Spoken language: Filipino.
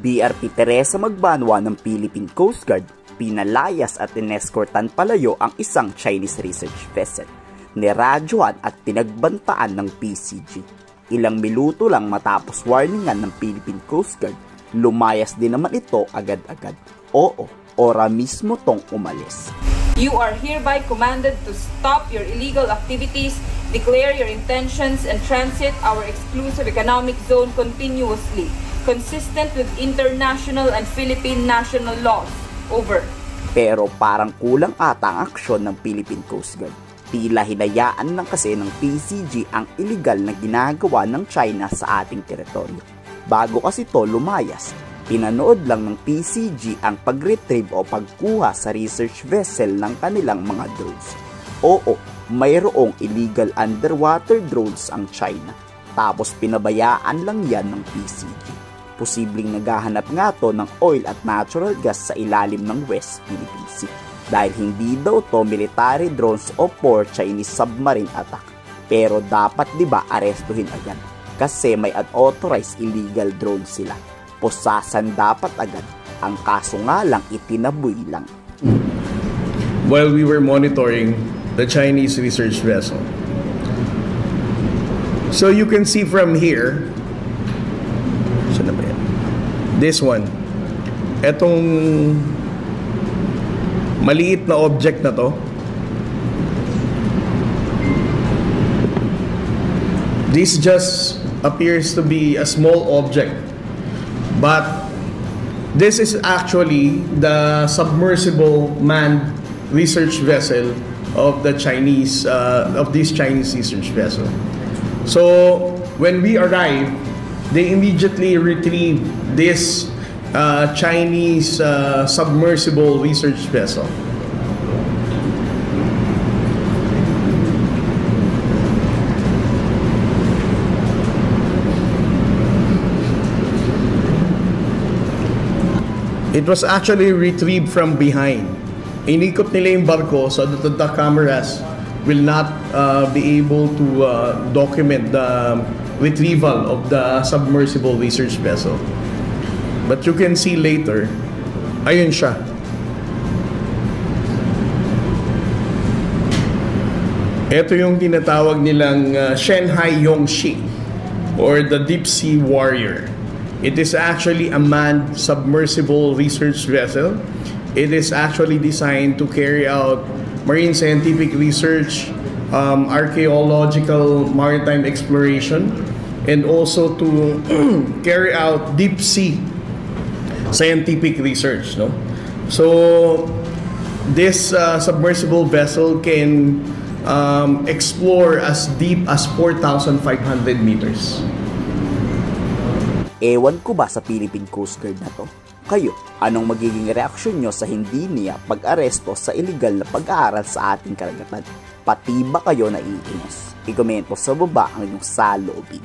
BRP Teresa Magbanwa ng Philippine Coast Guard, pinalayas at ineskortan palayo ang isang Chinese research vessel. Niradyohan at pinagbantaan ng PCG. Ilang minuto lang matapos warningan ng Philippine Coast Guard, lumayas din naman ito agad-agad. Oo, ora mismo tong umalis. You are hereby commanded to stop your illegal activities, declare your intentions, and transit our exclusive economic zone continuously, consistent with international and Philippine national laws. Over. Pero parang kulang ata ang aksyon ng Philippine Coast Guard. Tila hinayaan lang kasi ng PCG ang illegal na ginagawa ng China sa ating teritoryo. Bago kasi to lumayas, pinanood lang ng PCG ang pag-retrieve o pagkuha sa research vessel ng kanilang mga drones. Oo, mayroong illegal underwater drones ang China. Tapos pinabayaan lang yan ng PCG. Posibleng naghahanap nga to ng oil at natural gas sa ilalim ng West Philippine Sea. Dahil hindi daw to military drones o for Chinese submarine attack. Pero dapat diba arestuhin agad? Kasi may unauthorized illegal drones sila. Posasan dapat agad. Ang kaso nga lang itinaboy lang. While we were monitoring the Chinese research vessel. So you can see from here, saan na ba yan? This one. Etong maliit na object na to. This just appears to be a small object. But this is actually the submersible manned research vessel of the Chinese of this Chinese research vessel. So when we arrived, they immediately retrieved this Chinese submersible research vessel. It was actually retrieved from behind. Inikot nila yung barko so that the cameras will not be able to document the retrieval of the submersible research vessel. But you can see later, ayun siya. Ito yung tinatawag nilang Shanghai Yongxi or the Deep Sea Warrior. It is actually a manned submersible research vessel. It is actually designed to carry out marine scientific research, archaeological maritime exploration, and also to carry out deep sea scientific research. No? So this submersible vessel can explore as deep as 4,500 meters. Ewan ko ba sa Philippine Coast Guard na to? Kayo, anong magiging reaksyon nyo sa hindi niya pag-aresto sa illegal na pag-aaral sa ating karagatan? Pati ba kayo naiinis? I-komento sa baba ang inyong saloobin.